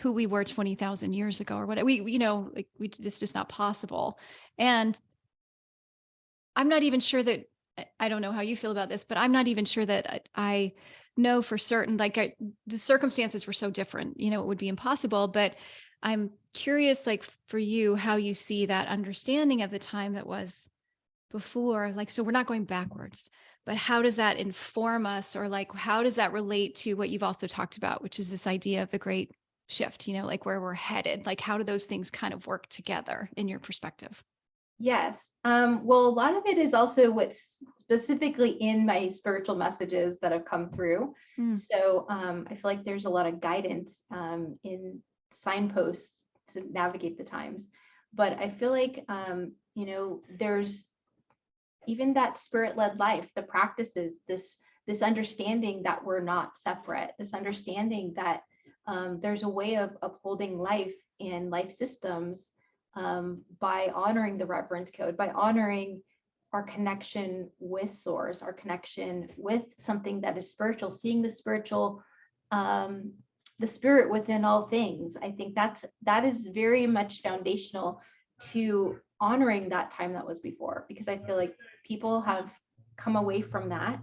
who we were 20,000 years ago or whatever. It's just not possible. And I'm not even sure that, I don't know how you feel about this, but I'm not even sure that I know for certain, like the circumstances were so different, it would be impossible, but I'm curious, like for you, how you see that understanding of the time that was before, like, so we're not going backwards, but how does that inform us, or like, how does that relate to what you've also talked about, which is this idea of the great shift, like where we're headed, like how do those things kind of work together in your perspective? Yes. Well, a lot of it is also what's specifically in my spiritual messages that have come through. Mm. So I feel like there's a lot of guidance in signposts to navigate the times. But I feel like, there's even that spirit-led life, the practices, this understanding that we're not separate, this understanding that there's a way of upholding life and life systems by honoring the Reverence Code, by honoring our connection with Source, our connection with something that is spiritual, seeing the spiritual, the spirit within all things. I think that is very much foundational to honoring that time that was before, because I feel like people have come away from that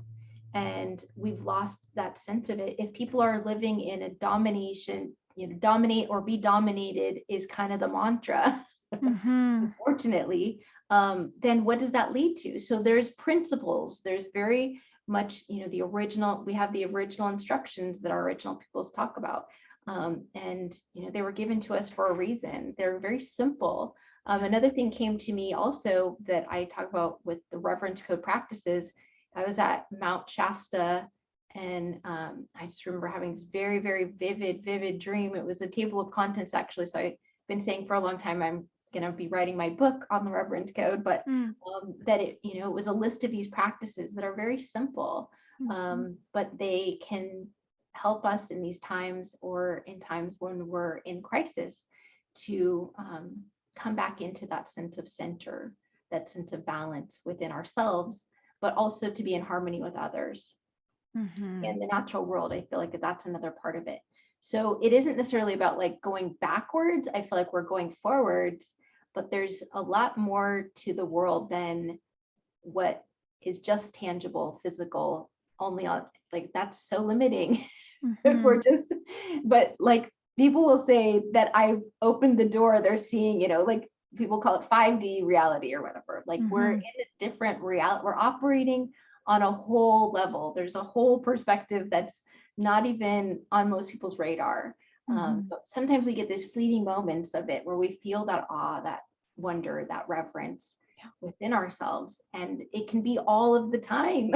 and we've lost that sense of it. If people are living in a domination, dominate or be dominated is kind of the mantra, Hmm. unfortunately, then what does that lead to? So there's principles, there's very much, we have the original instructions that our original peoples talk about. And, they were given to us for a reason. They're very simple. Another thing came to me also that I talk about with the Reverence Code practices. I was at Mount Shasta, and I just remember having this very, very vivid dream. It was a table of contents, actually. So I've been saying for a long time, I'm going to be writing my book on the Reverence Code, but Mm. that it was a list of these practices that are very simple, Mhm. but they can help us in these times or in times when we're in crisis to come back into that sense of center, that sense of balance within ourselves, but also to be in harmony with others Mhm. and the natural world. I feel like that's another part of it. So it isn't necessarily about like going backwards. I feel like we're going forwards, but there's a lot more to the world than what is just tangible, physical, only on, like, that's so limiting. If Mhm. we're just, but like people will say that I've opened the door, they're seeing, like people call it 5D reality or whatever. Like we're in Mhm. a different reality, we're operating on a whole level. There's a whole perspective that's not even on most people's radar. Mhm. But sometimes we get these fleeting moments of it where we feel that awe, that wonder, that reverence Yeah. within ourselves. And it can be all of the time.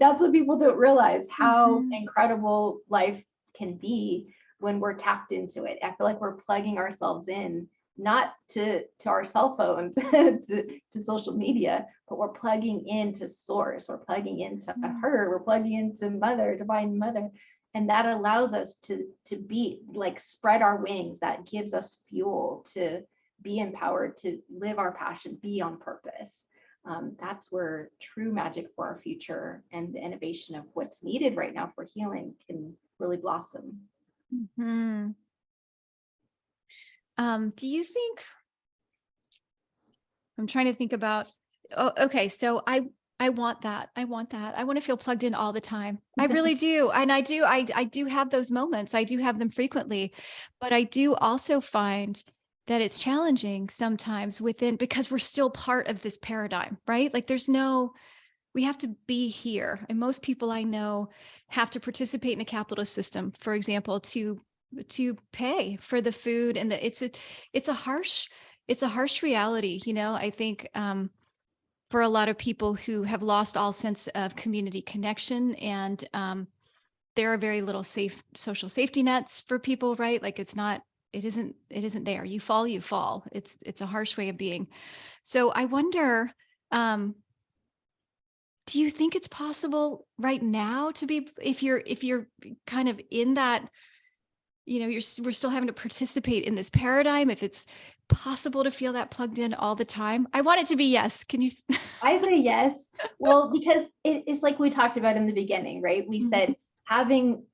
That's what people don't realize, how Mhm. incredible life can be when we're tapped into it. I feel like we're plugging ourselves in, not to our cell phones, to social media, but we're plugging into Source, we're plugging into Mhm. her, we're plugging into Mother, Divine Mother. And that allows us to be like, spread our wings. That gives us fuel to be empowered, to live our passion, be on purpose. That's where true magic for our future and the innovation of what's needed right now for healing can really blossom. Mhm. Do you think, I'm trying to think about, oh, okay, so I want that. I want that. I want to feel plugged in all the time. I really do. And I do have those moments. I do have them frequently, but I do also find that it's challenging sometimes within, because we're still part of this paradigm, right? Like we have to be here. And most people I know have to participate in a capitalist system, for example, to pay for the food, and it's a harsh reality. I think for a lot of people who have lost all sense of community connection, and there are very little safe social safety nets for people, right? Like it isn't there. You fall. It's a harsh way of being. So I wonder, um, do you think it's possible right now to be, if you're kind of in that, we're still having to participate in this paradigm, if it's possible to feel that plugged in all the time? I want it to be yes. Can you? I say yes. Well, because it's like we talked about in the beginning, right? We said having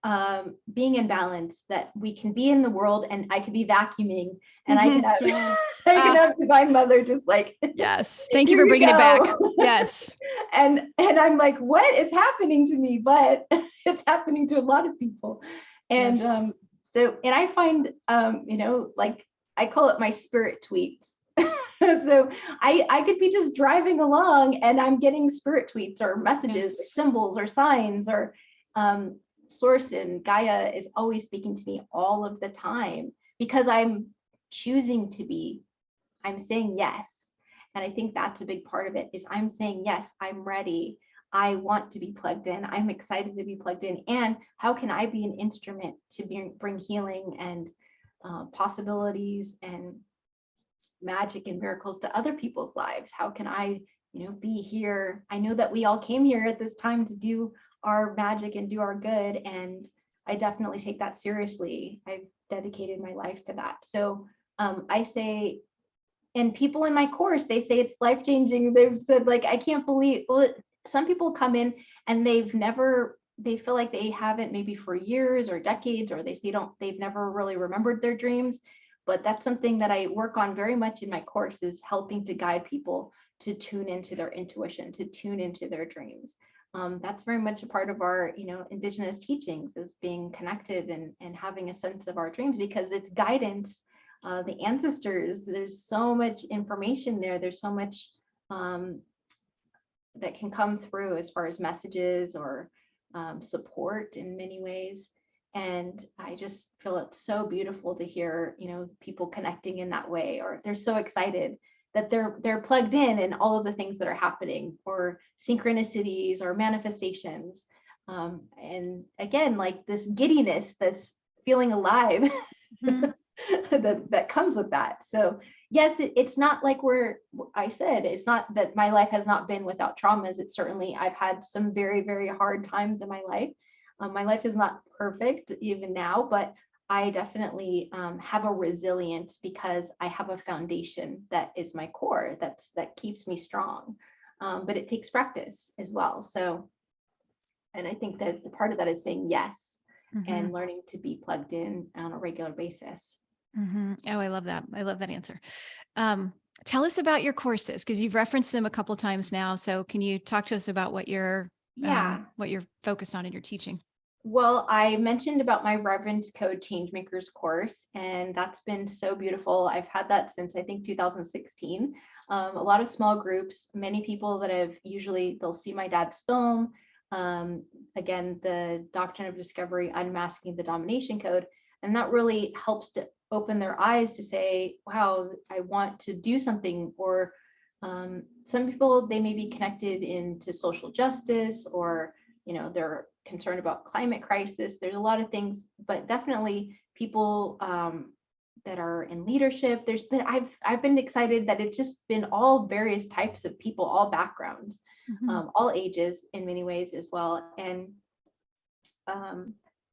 being in balance, that we can be in the world and I could be vacuuming and I can have Yes. I can have Divine Mother just like Yes. Thank you here for you bringing it back. go. Yes. And I'm like, what is happening to me? But it's happening to a lot of people. And Yes. so, and I find, like I call it my spirit tweets. So I could be just driving along and I'm getting spirit tweets or messages or Yes. symbols or signs or source in Gaia is always speaking to me all of the time because I'm choosing to be, I'm saying yes. And I think that's a big part of it is I'm saying, yes, I'm ready. I want to be plugged in. I'm excited to be plugged in. And how can I be an instrument to bring healing and possibilities and magic and miracles to other people's lives? How can I, be here? I know that we all came here at this time to do our magic and do our good. And I definitely take that seriously. I've dedicated my life to that. So I say, and people in my course, they say it's life changing. They've said, like, I can't believe, well, some people come in and they feel like they haven't maybe for years or decades, or they've never really remembered their dreams. But that's something that I work on very much in my course, is helping to guide people to tune into their intuition, to tune into their dreams. That's very much a part of our, indigenous teachings, is being connected and having a sense of our dreams, because it's guidance. The ancestors, there's so much information there. There's so much that can come through as far as messages or support in many ways. And I just feel it's so beautiful to hear, people connecting in that way, or they're so excited that they're plugged in all of the things that are happening, or synchronicities or manifestations. And again, like this giddiness, this feeling alive. Mhm. that comes with that. So yes, it's not like I said, it's not that my life has not been without traumas. It's certainly, I've had some very, very hard times in my life. My life is not perfect even now, but I definitely have a resilience because I have a foundation that is my core, that keeps me strong. But it takes practice as well. So, and I think that the part of that is saying yes and learning to be plugged in on a regular basis. Oh, I love that. I love that answer. Tell us about your courses, because you've referenced them a couple times now. So can you talk to us about Yeah. what you're focused on in your teaching? Well, I mentioned about my Reverence Code changemakers course, and that's been so beautiful. I've had that since I think 2016. A lot of small groups, many people that have they'll see my dad's film. Again, the Doctrine of Discovery, Unmasking the Domination Code. And that really helps to open their eyes to say, wow, I want to do something. Or some people, they may be connected into social justice, or they're concerned about climate crisis. There's a lot of things, but definitely people that are in leadership. I've been excited that it's just been all various types of people, all backgrounds, all ages in many ways as well. And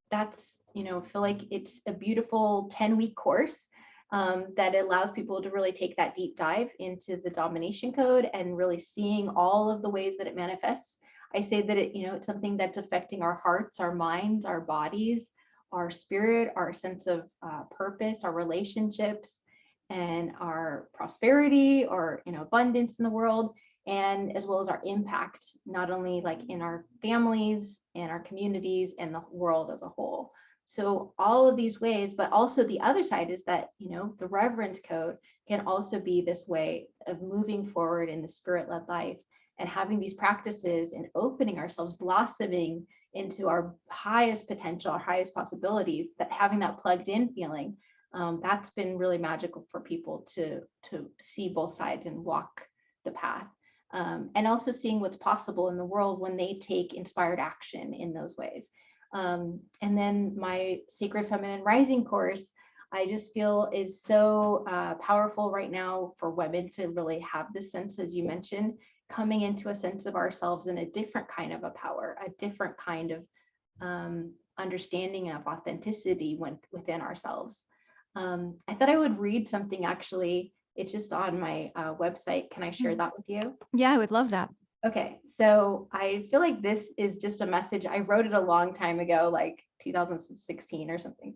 that's, feel like it's a beautiful 10-week course that allows people to really take that deep dive into the Domination Code and really seeing all of the ways that it manifests. I say that it's something that's affecting our hearts, our minds, our bodies, our spirit, our sense of purpose, our relationships, and our prosperity, or abundance in the world, and as well as our impact, not only like in our families and our communities and the world as a whole. So all of these ways, but also the other side is that, the Reverence Code can also be this way of moving forward in the spirit-led life and having these practices and opening ourselves, blossoming into our highest potential, our highest possibilities, that having that plugged in feeling, that's been really magical for people to see both sides and walk the path. And also seeing what's possible in the world when they take inspired action in those ways. And then my Sacred Feminine Rising course, I just feel is so powerful right now for women to really have this sense, as you mentioned, coming into a sense of ourselves in a different kind of a power, a different kind of understanding of authenticity within ourselves. I thought I would read something actually. It's just on my website. Can I share that with you? Yeah, I would love that. Okay, so I feel like this is just a message. I wrote it a long time ago, like 2016 or something.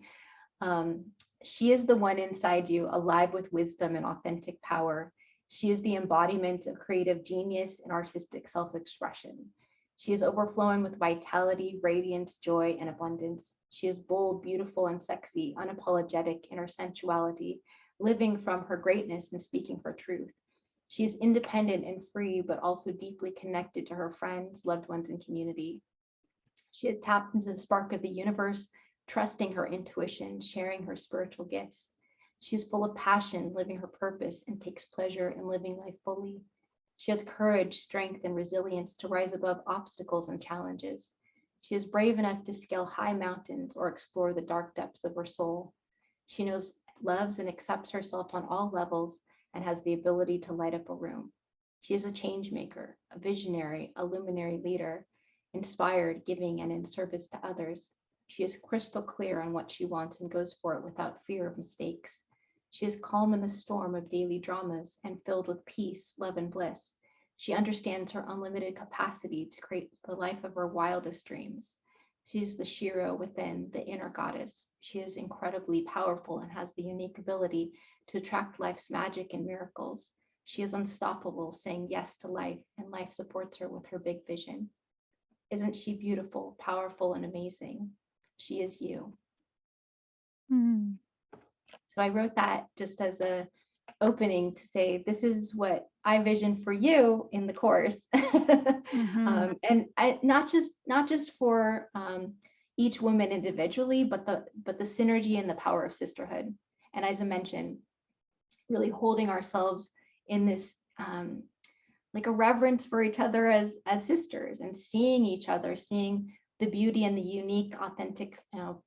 Um, she is the one inside you, alive with wisdom and authentic power. She is the embodiment of creative genius and artistic self-expression. She is overflowing with vitality, radiance, joy, and abundance. She is bold, beautiful, and sexy, unapologetic in her sensuality, living from her greatness and speaking her truth. She is independent and free, but also deeply connected to her friends, loved ones, and community. She has tapped into the spark of the universe, trusting her intuition, sharing her spiritual gifts. She is full of passion, living her purpose, and takes pleasure in living life fully. She has courage, strength, and resilience to rise above obstacles and challenges. She is brave enough to scale high mountains or explore the dark depths of her soul. She knows, loves, and accepts herself on all levels and has the ability to light up a room. She is a change maker, a visionary, a luminary leader, inspired, giving, and in service to others. She is crystal clear on what she wants and goes for it without fear of mistakes. She is calm in the storm of daily dramas and filled with peace, love, and bliss. She understands her unlimited capacity to create the life of her wildest dreams. She is the Shiro within, the inner goddess. She is incredibly powerful and has the unique ability to attract life's magic and miracles. She is unstoppable, saying yes to life, and life supports her with her big vision. Isn't she beautiful, powerful, and amazing? She is you. Mm. So I wrote that just as a opening to say, this is what I vision for you in the course. And not just for each woman individually, but the synergy and the power of sisterhood. And as I mentioned, really holding ourselves in this like a reverence for each other as sisters, and seeing each other, seeing the beauty and the unique, authentic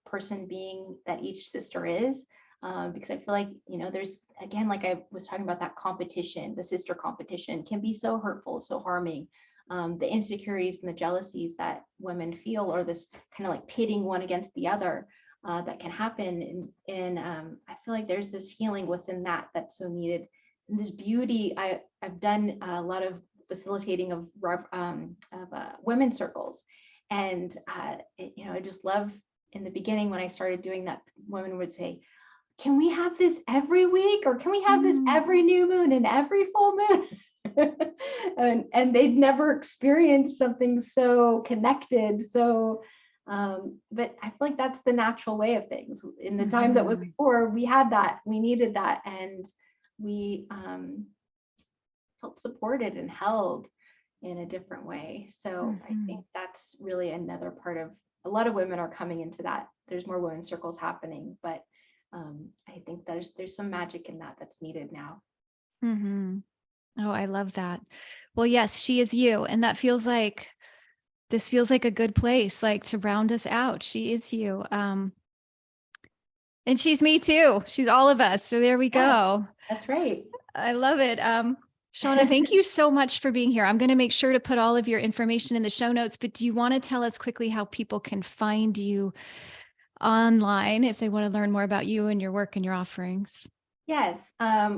person being that each sister is. Because I feel like, there's, again, like I was talking about, that competition, the sister competition can be so hurtful, so harming. The insecurities and the jealousies that women feel, or this kind of like pitting one against the other, that can happen. And I feel like there's this healing within that that's so needed. And this beauty, I've done a lot of facilitating of women's circles. And, I just love, in the beginning when I started doing that, women would say, can we have this every week, or can we have this every new moon and every full moon? and they'd never experienced something so connected. So, but I feel like that's the natural way of things. In the time that was before, we had that, we needed that, and we felt supported and held in a different way. So I think that's really another part of, a lot of women are coming into that. There's more women's circles happening, but I think there's some magic in that that's needed now. Oh, I love that. Well, yes, she is you. And that feels like, this feels like a good place, like to round us out. She is you. And she's me too. She's all of us. So there we go. Yes, that's right. I love it. Shawna, thank you so much for being here. I'm going to make sure to put all of your information in the show notes, but do you want to tell us quickly how people can find you online if they want to learn more about you and your work and your offerings? Yes,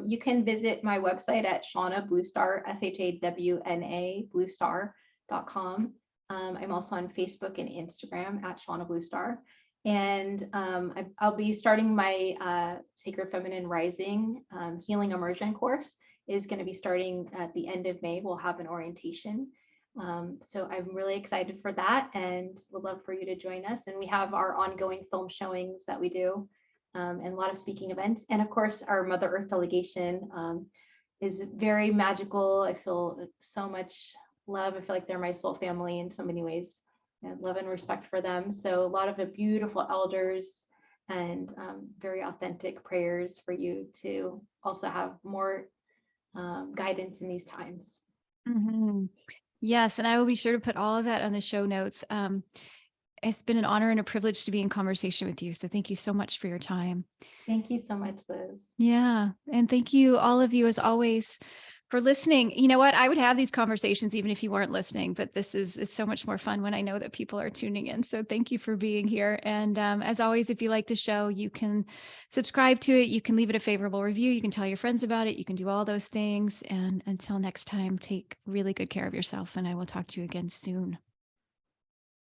you can visit my website at Shawna Bluestar, SHAWNA Bluestar.com. I'm also on Facebook and Instagram at Shawna Bluestar. And I'll be starting my Sacred Feminine Rising Healing Immersion course. Is going to be starting at the end of May. We'll have an orientation. So I'm really excited for that, and would love for you to join us. And we have our ongoing film showings that we do, and a lot of speaking events. And of course, our Mother Earth Delegation is very magical. I feel so much love. I feel like they're my soul family in so many ways. I love and respect for them. So a lot of beautiful elders, and very authentic prayers for you to also have more guidance in these times. Yes, and I will be sure to put all of that on the show notes. It's been an honor and a privilege to be in conversation with you. So thank you so much for your time. Thank you so much, Liz. Yeah. And thank you, all of you, as always, for listening. You know what? I would have these conversations even if you weren't listening, but it's so much more fun when I know that people are tuning in. So thank you for being here. And as always, if you like the show, you can subscribe to it. You can leave it a favorable review. You can tell your friends about it. You can do all those things. And until next time, take really good care of yourself. And I will talk to you again soon.